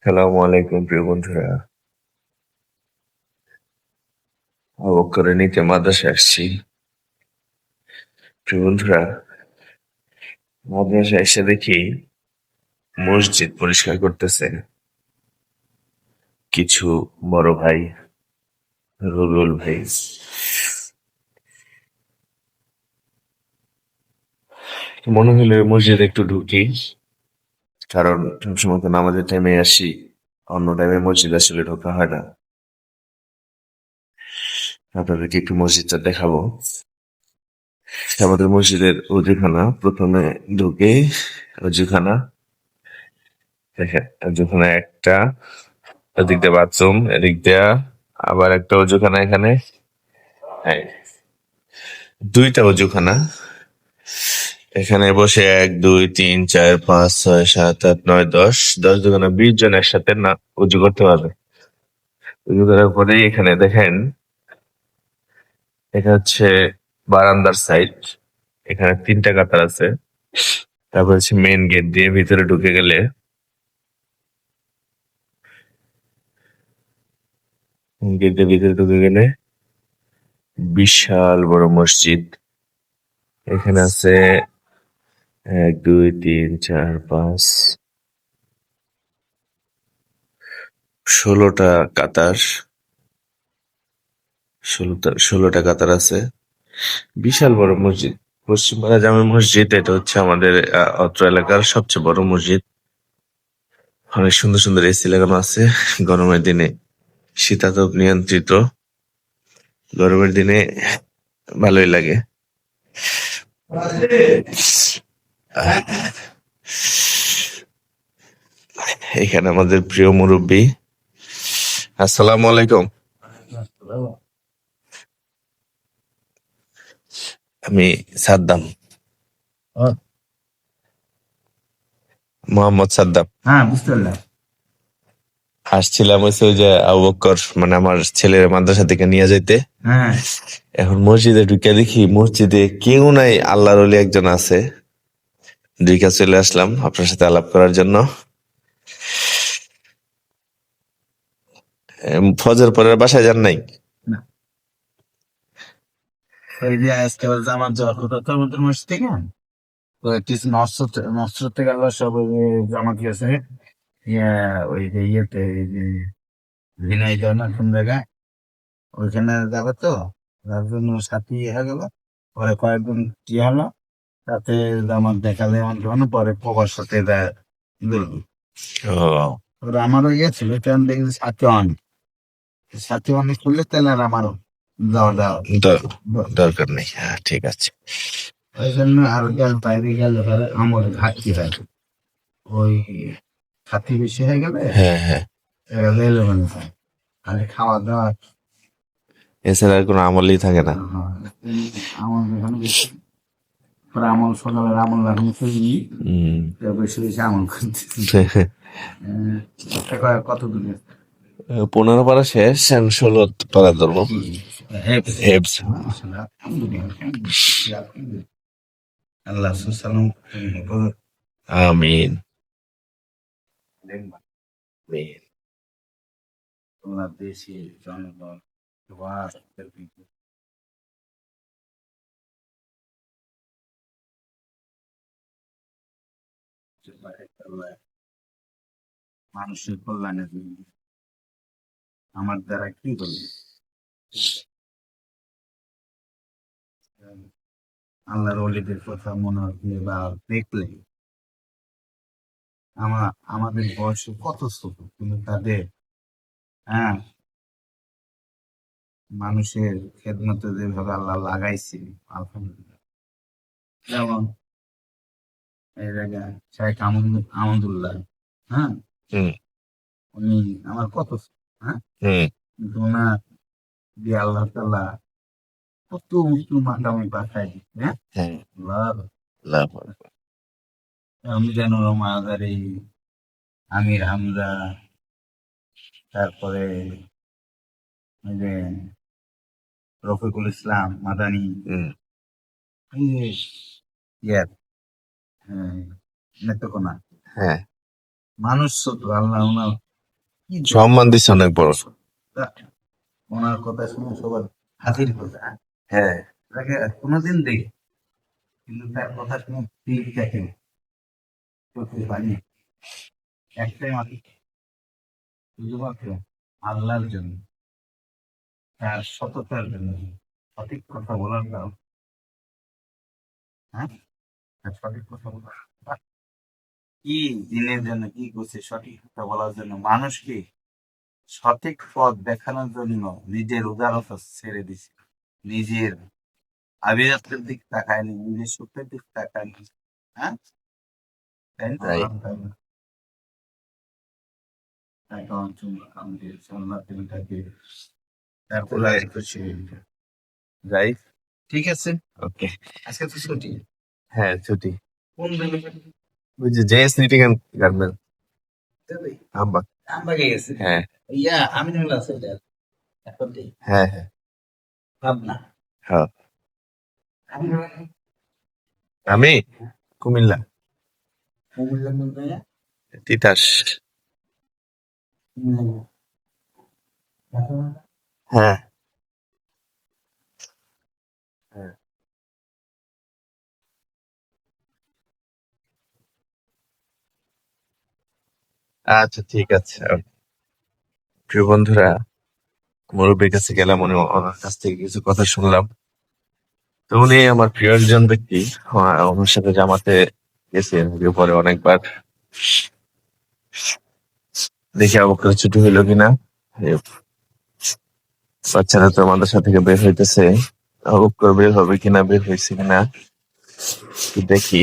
সালামু আলাইকুম প্রিয় বন্ধুরা। অবাক করে নিতে মাদ্রাসায় আসছি। প্রিয় বন্ধুরা, মাদ্রাসায় এসে দেখি মসজিদ পরিষ্কার করতেছে কিছু বড় ভাই, রুবেল ভাই। মনে হলো এই মসজিদে একটু ঢুকি, কারণ সবসময় তো নামাজের টাইমে আসি, অন্য টাইমে মসজিদ আসলে ঢোকা হয় না। আপনাদেরকে একটু মসজিদটা দেখাবো। আমাদের মসজিদের অজুখানা, প্রথমে ঢুকে অজুখানা দেখেন। অজুখানা একটা, এদিক দিয়ে বাথরুম, এদিক দিয়া আবার একটা অজুখানা এখানে। হ্যাঁ, দুইটা অজুখানা। এখানে বসে 1 2 3 4 5 6 7 8 9 10, 10 দুগুণা 20 জন একসাথে না উজু করতে পারবে। উজু করার পরে এখানে দেখেন, এটা হচ্ছে বারান্দার সাইড। এখানে 3টা কাতার আছে। তারপর হচ্ছে মেন গেট দিয়ে ভিতরে ঢুকে গেলে, গেট দিয়ে ভিতরে ঢুকে গেলে বিশাল বড় মসজিদ। এখানে আছে 1 2 3 4 5 16টা কাতার। 16টা কাতার আছে। বিশাল বড় মসজিদ। পশ্চিমপাড়া জামে মসজিদ, এটা হচ্ছে আমাদের অত্র এলাকার সবচেয়ে বড় মসজিদ। অনেক সুন্দর সুন্দর এসি লাগানো আছে। গরমের দিনে শীতাতপ নিয়ন্ত্রিত। গরমের দিনে ভালোই লাগে। এখানে আমাদের প্রিয় মুরব্বী। আসসালামু আলাইকুম। আমি সাদ্দাম, মোহাম্মদ সাদ্দাম। হ্যাঁ, বুঝতে পারলাম। আসছিলাম হচ্ছে ওই যে আবু বক্কর, মানে আমার ছেলের মাদ্রাসা থেকে নিয়ে যাইতে। হ্যাঁ, এখন মসজিদে ঢুকে দেখি মসজিদে কেউ নাই, আল্লাহর ওলি একজন আছে। ঢুকে চলে আসলাম আপনার সাথে আলাপ করার জন্য। ফজর পরের বাসায় যান নাই? না, ওই যে আজকে আবার জামাত যাওয়ার কথা তো আমাদের মসজিদ থেকে। ওই কিছু নসর থেকে আবার সব ওই যে জামাত গেছে। ইয়া, ওই যে ইয়েতে এই যে ঝিনাইদহ না কোন জায়গায়, ওইখানে যাবে তো, তার জন্য সাথী হয়ে গেল। পরে কয়েকজন কি হলো, তাতে জামাত দেখালে অন্য পরে প্রবাস সাথে বলবো। ও, ওরা আমারও ইয়ে ছিল, তখন দেখছি সাথী অনেক করলে তাহলে আর আমারও যাওয়া যাওয়া দরকার নেই। হ্যাঁ, ঠিক আছে। ওই জন্য আর গেল বাইরে গেল, আমার ঘাটতি হয়। ওই খাতি বেশি হয়ে গেলে হ্যাঁ, হ্যাঁ, এলোমেলো হয়। খালি খাওয়া দাওয়া। এছাড়া আর কোনো আমলই থাকে না। আমার এখানে বেশি পরে আমল, সকালের আমল লাগানো ফেলি, হম। বেশি বেশি আমল করতেছি। কত দূরে 15 পারা শেষ, এখন 16 পারা ধরবো। হেবস। আল্লাহ সালাম। আমিন। তোমার দেশের জনগণ সবার মানুষের কল্যাণের জন্য আমার দ্বারা কি করবে আল্লাহর ওলিদের কথা মনে হলে বা দেখলে আমাদের বয়স কত ছোট, কিন্তু তাদের, হ্যাঁ, মানুষের খেদমতে যেভাবে আল্লাহ লাগাইছে, আলহামদুলিল্লাহ। যেমন এই জায়গায় শেখ আমদুল্লাহ, হ্যাঁ, হুম, উনি আমার কত ছোট, হ্যাঁ, হুম, কিন্তু ওনার দিয়ে আল্লাহ তাআলা কত উঁচু মাকামে পাঠাই দিচ্ছে, হ্যাঁ। হ্যাঁ, লাভ, লাভ। আমি যেন মাদারি আমির হামজা, তারপরে ওই যে রফিকুল ইসলাম মাদানি, হুম, এই যে ইয়ার, হ্যাঁ, নেত্রকোনা। হ্যাঁ, মানুষ ছোট, আল্লাহ ওনার কি সম্মান দিচ্ছে অনেক বড়। ওনার কথা শুনে সবার হাতির কথা। হ্যাঁ তাকে কোনোদিন দেখি, কিন্তু তার কথা শুনে ফিল দেখেন করতে পারি একটাই মাত্র, শুধুমাত্র আল্লাহর জন্য, তার সততার জন্য, সঠিক কথা বলার কারণ। হ্যাঁ, তার সঠিক কথা বলার কি দিনের জন্য কি করছে, সঠিক কথা বলার জন্য, মানুষকে সঠিক পথ দেখানোর জন্য নিজের উদারতা ছেড়ে দিছে, নিজের আভিজাত্যের দিক তাকায়নি, নিজের সুখের দিক তাকায়নি। হ্যাঁ, তাই না? তাই। এখন আমাদের সোমবার দিনটাকে তারপর তাহলে আজ খুশি হইলো। যাই। ঠিক আছে, ওকে। আজকে তো ছুটি। হ্যাঁ ছুটি। কোন দিনে? ওই যে জেএস নিটিং গার্মেন্ট আম্বা। আমবাগে গেছে। হ্যাঁ ইয়া আমি নিলাম আছে এটা এখন দিই হ্যাঁ হ্যাঁ ভাবনা। হ্যাঁ। আমি আমি কুমিল্লা বললাম বলতে তিতাস। হ্যাঁ হ্যাঁ। আচ্ছা ঠিক আছে। প্রিয় বন্ধুরা, মুরব্বীর কাছে গেলাম, উনি ওনার কাছ থেকে কিছু কথা শুনলাম। তো উনি আমার প্রিয় একজন ব্যক্তি। ওনার সাথে জামাতে গেছি এর আগে পরে অনেকবার। দেখি অবকাশ ছুটি হইলো কিনা। এ, বাচ্চারা তো মাদ্রাসা থেকে বের হইতেছে, অবকাশ বের হবে কিনা, বের হয়েছে কিনা একটু দেখি।